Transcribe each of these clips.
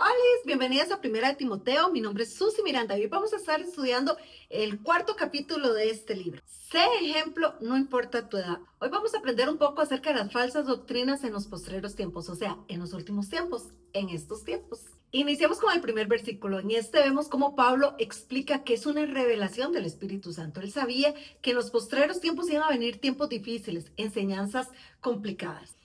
Hola, bienvenidas a Primera de Timoteo. Mi nombre es Susy Miranda y hoy vamos a estar estudiando el cuarto capítulo de este libro. Sé ejemplo, no importa tu edad. Hoy vamos a aprender un poco acerca de las falsas doctrinas en los postreros tiempos, o sea, en los últimos tiempos, en estos tiempos. Iniciamos con el primer versículo. En este vemos cómo Pablo explica que es una revelación del Espíritu Santo. Él sabía que en los postreros tiempos iban a venir tiempos difíciles, enseñanzas complicadas.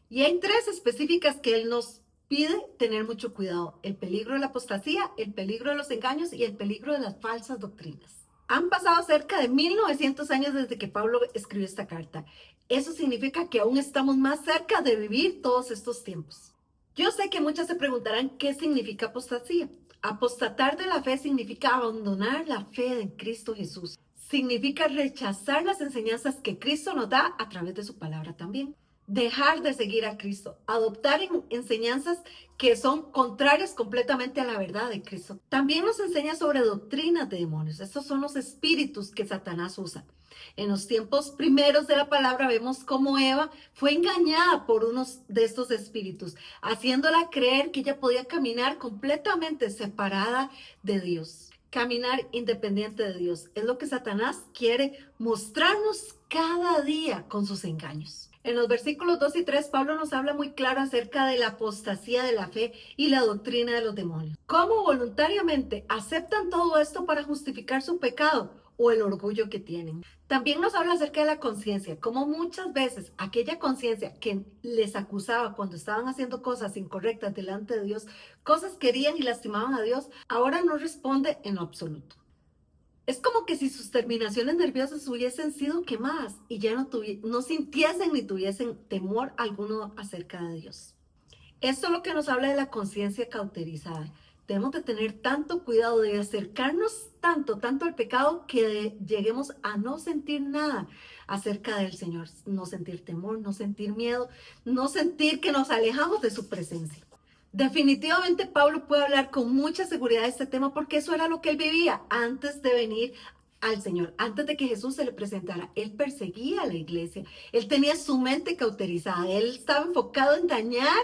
Y hay tres específicas que él nos pide tener mucho cuidado: el peligro de la apostasía, el peligro de los engaños y el peligro de las falsas doctrinas. Han pasado cerca de 1900 años desde que Pablo escribió esta carta. Eso significa que aún estamos más cerca de vivir todos estos tiempos. Yo sé que muchas se preguntarán qué significa apostasía. Apostatar de la fe significa abandonar la fe en Cristo Jesús. Significa rechazar las enseñanzas que Cristo nos da a través de su palabra también. Dejar de seguir a Cristo, adoptar enseñanzas que son contrarias completamente a la verdad de Cristo. También nos enseña sobre doctrinas de demonios. Estos son los espíritus que Satanás usa. En los tiempos primeros de la palabra vemos cómo Eva fue engañada por uno de estos espíritus, haciéndola creer que ella podía caminar completamente separada de Dios. Caminar independiente de Dios es lo que Satanás quiere mostrarnos cada día con sus engaños. En los versículos 2 y 3, Pablo nos habla muy claro acerca de la apostasía de la fe y la doctrina de los demonios. ¿Cómo voluntariamente aceptan todo esto para justificar su pecado o el orgullo que tienen? También nos habla acerca de la conciencia, cómo muchas veces aquella conciencia que les acusaba cuando estaban haciendo cosas incorrectas delante de Dios, cosas que herían y lastimaban a Dios, ahora no responde en lo absoluto. Es como que si sus terminaciones nerviosas hubiesen sido quemadas y ya no sintiesen ni tuviesen temor alguno acerca de Dios. Esto es lo que nos habla de la conciencia cauterizada. Debemos de tener tanto cuidado de acercarnos tanto al pecado que lleguemos a no sentir nada acerca del Señor. No sentir temor, no sentir miedo, no sentir que nos alejamos de su presencia. Definitivamente Pablo puede hablar con mucha seguridad de este tema porque eso era lo que él vivía antes de venir al Señor, antes de que Jesús se le presentara. Él perseguía a la iglesia, él tenía su mente cauterizada, él estaba enfocado en dañar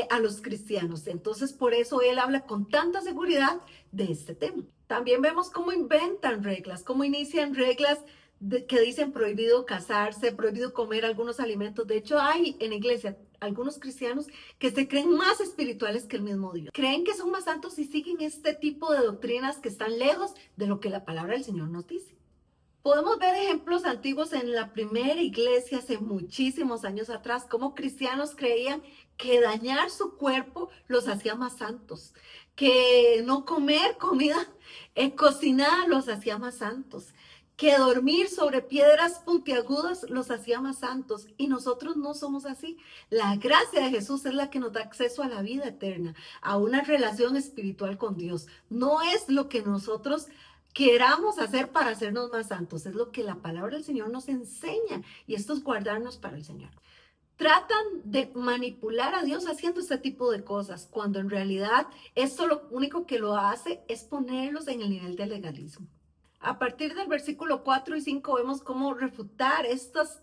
a los cristianos. Entonces por eso él habla con tanta seguridad de este tema. También vemos cómo inventan reglas, cómo inician reglas que dicen prohibido casarse, prohibido comer algunos alimentos. De hecho, hay en la iglesia algunos cristianos que se creen más espirituales que el mismo Dios. Creen que son más santos y siguen este tipo de doctrinas que están lejos de lo que la palabra del Señor nos dice. Podemos ver ejemplos antiguos en la primera iglesia hace muchísimos años atrás, cómo cristianos creían que dañar su cuerpo los hacía más santos, que no comer comida cocinada los hacía más santos, que dormir sobre piedras puntiagudas los hacía más santos. Y nosotros no somos así. La gracia de Jesús es la que nos da acceso a la vida eterna, a una relación espiritual con Dios. No es lo que nosotros queramos hacer para hacernos más santos, es lo que la palabra del Señor nos enseña, y esto es guardarnos para el Señor. Tratan de manipular a Dios haciendo este tipo de cosas, cuando en realidad esto lo único que lo hace es ponerlos en el nivel del legalismo. A partir del versículo 4 y 5 vemos cómo refutar estas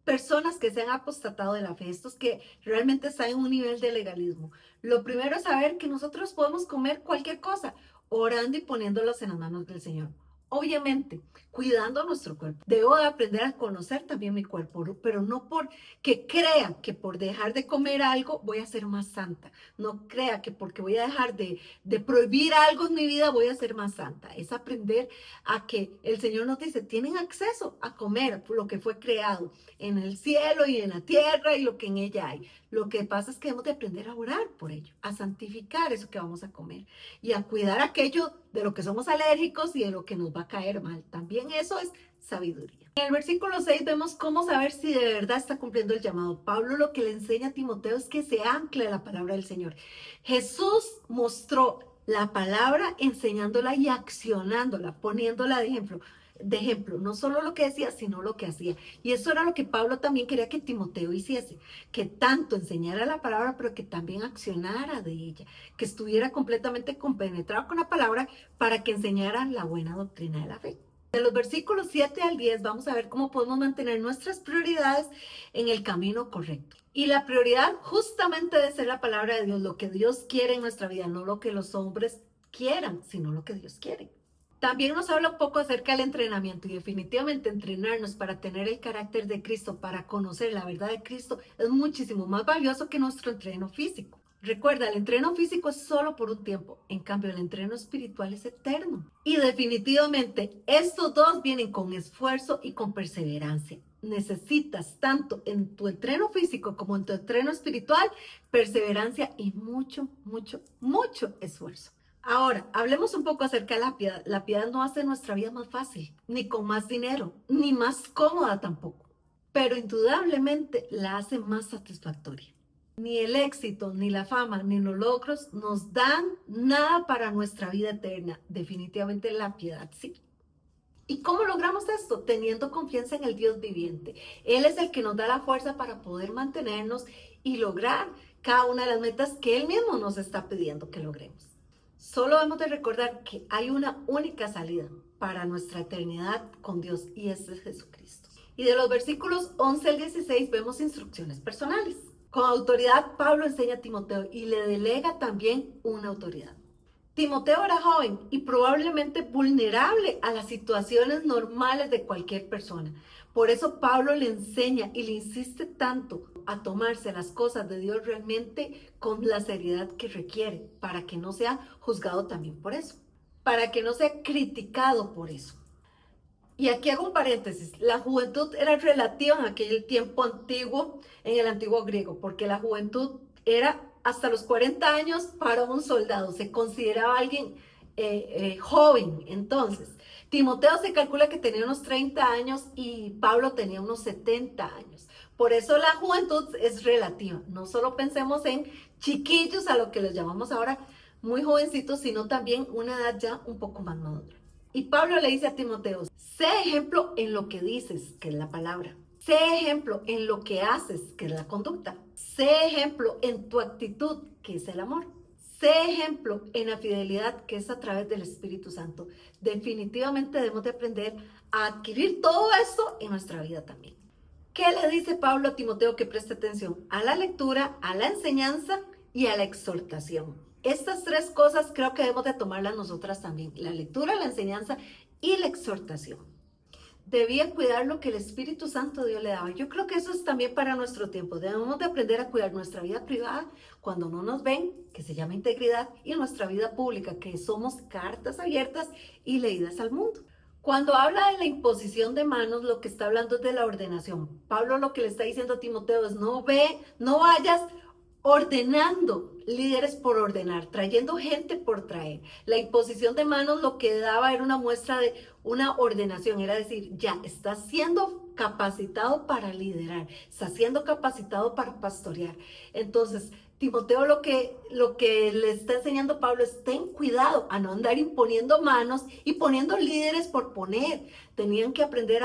personas que se han apostatado de la fe, estos que realmente están en un nivel de legalismo. Lo primero es saber que nosotros podemos comer cualquier cosa, orando y poniéndolos en las manos del Señor. Obviamente, cuidando nuestro cuerpo. Debo de aprender a conocer también mi cuerpo, pero no porque crea que por dejar de comer algo voy a ser más santa. No crea que porque voy a dejar de prohibir algo en mi vida voy a ser más santa. Es aprender a que el Señor nos dice, tienen acceso a comer lo que fue creado en el cielo y en la tierra y lo que en ella hay. Lo que pasa es que debemos de aprender a orar por ello, a santificar eso que vamos a comer y a cuidar aquello de lo que somos alérgicos y de lo que nos va a caer mal. También eso es sabiduría. En el versículo 6 vemos cómo saber si de verdad está cumpliendo el llamado. Pablo lo que le enseña a Timoteo es que se ancle a la palabra del Señor. Jesús mostró la palabra enseñándola y accionándola, poniéndola de ejemplo, no solo lo que decía, sino lo que hacía. Y eso era lo que Pablo también quería que Timoteo hiciese, que tanto enseñara la palabra, pero que también accionara de ella, que estuviera completamente compenetrado con la palabra para que enseñara la buena doctrina de la fe. De los versículos 7 al 10 vamos a ver cómo podemos mantener nuestras prioridades en el camino correcto. Y la prioridad justamente debe ser la palabra de Dios, lo que Dios quiere en nuestra vida, no lo que los hombres quieran, sino lo que Dios quiere. También nos habla un poco acerca del entrenamiento y definitivamente entrenarnos para tener el carácter de Cristo, para conocer la verdad de Cristo, es muchísimo más valioso que nuestro entreno físico. Recuerda, el entreno físico es solo por un tiempo, en cambio el entreno espiritual es eterno. Y definitivamente estos dos vienen con esfuerzo y con perseverancia. Necesitas tanto en tu entreno físico como en tu entreno espiritual, perseverancia y mucho, mucho, mucho esfuerzo. Ahora, hablemos un poco acerca de la piedad. La piedad no hace nuestra vida más fácil, ni con más dinero, ni más cómoda tampoco, pero indudablemente la hace más satisfactoria. Ni el éxito, ni la fama, ni los logros nos dan nada para nuestra vida eterna. Definitivamente la piedad sí. ¿Y cómo logramos esto? Teniendo confianza en el Dios viviente. Él es el que nos da la fuerza para poder mantenernos y lograr cada una de las metas que Él mismo nos está pidiendo que logremos. Solo debemos de recordar que hay una única salida para nuestra eternidad con Dios y ese es Jesucristo. Y de los versículos 11 al 16 vemos instrucciones personales. Con autoridad, Pablo enseña a Timoteo y le delega también una autoridad. Timoteo era joven y probablemente vulnerable a las situaciones normales de cualquier persona. Por eso Pablo le enseña y le insiste tanto a tomarse las cosas de Dios realmente con la seriedad que requiere, para que no sea juzgado también por eso, para que no sea criticado por eso. Y aquí hago un paréntesis, la juventud era relativa en aquel tiempo antiguo, en el antiguo griego, porque la juventud era hasta los 40 años para un soldado, se consideraba alguien joven. Entonces, Timoteo se calcula que tenía unos 30 años y Pablo tenía unos 70 años. Por eso la juventud es relativa, no solo pensemos en chiquillos, a lo que les llamamos ahora muy jovencitos, sino también una edad ya un poco más madura. Y Pablo le dice a Timoteo, sé ejemplo en lo que dices, que es la palabra. Sé ejemplo en lo que haces, que es la conducta. Sé ejemplo en tu actitud, que es el amor. Sé ejemplo en la fidelidad, que es a través del Espíritu Santo. Definitivamente debemos de aprender a adquirir todo eso en nuestra vida también. ¿Qué le dice Pablo a Timoteo? Que preste atención a la lectura, a la enseñanza y a la exhortación. Estas tres cosas creo que debemos de tomarlas nosotras también. La lectura, la enseñanza y la exhortación. Debía cuidar lo que el Espíritu Santo Dios le daba. Yo creo que eso es también para nuestro tiempo. Debemos de aprender a cuidar nuestra vida privada cuando no nos ven, que se llama integridad, y nuestra vida pública, que somos cartas abiertas y leídas al mundo. Cuando habla de la imposición de manos, lo que está hablando es de la ordenación. Pablo lo que le está diciendo a Timoteo es no vayas ordenando líderes por ordenar, trayendo gente por traer. La imposición de manos lo que daba era una muestra de una ordenación, era decir, ya estás siendo capacitado para liderar, estás siendo capacitado para pastorear. Entonces, Timoteo lo que le está enseñando Pablo es ten cuidado a no andar imponiendo manos y poniendo líderes por poner. Tenían que aprender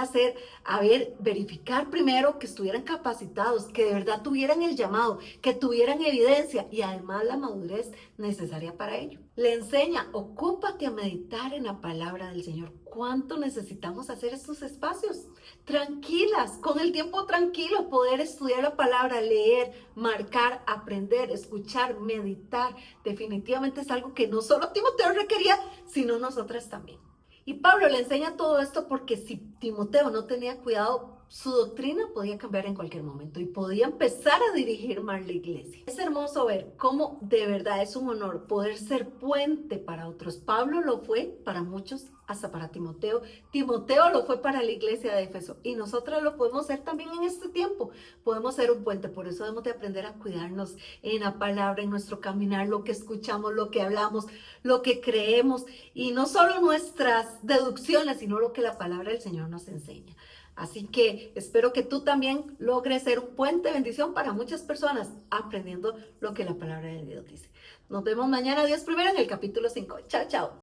verificar primero que estuvieran capacitados, que de verdad tuvieran el llamado, que tuvieran evidencia y además la madurez necesaria para ello. Le enseña, ocúpate a meditar en la palabra del Señor. ¿Cuánto necesitamos hacer estos espacios? Tranquilas, con el tiempo tranquilo, poder estudiar la palabra, leer, marcar, aprender, escuchar, meditar. Definitivamente es algo que no solo Timoteo requería, sino nosotras también. Y Pablo le enseña todo esto porque si Timoteo no tenía cuidado, su doctrina podía cambiar en cualquier momento y podía empezar a dirigir mal la iglesia. Es hermoso ver cómo de verdad es un honor poder ser puente para otros. Pablo lo fue para muchos, hasta para Timoteo. Timoteo lo fue para la iglesia de Éfeso y nosotros lo podemos ser también en este tiempo. Podemos ser un puente, por eso debemos de aprender a cuidarnos en la palabra, en nuestro caminar, lo que escuchamos, lo que hablamos, lo que creemos y no solo nuestras deducciones, sino lo que la palabra del Señor nos enseña. Así que espero que tú también logres ser un puente de bendición para muchas personas aprendiendo lo que la palabra de Dios dice. Nos vemos mañana, Dios primero, en el capítulo 5. Chao, chao.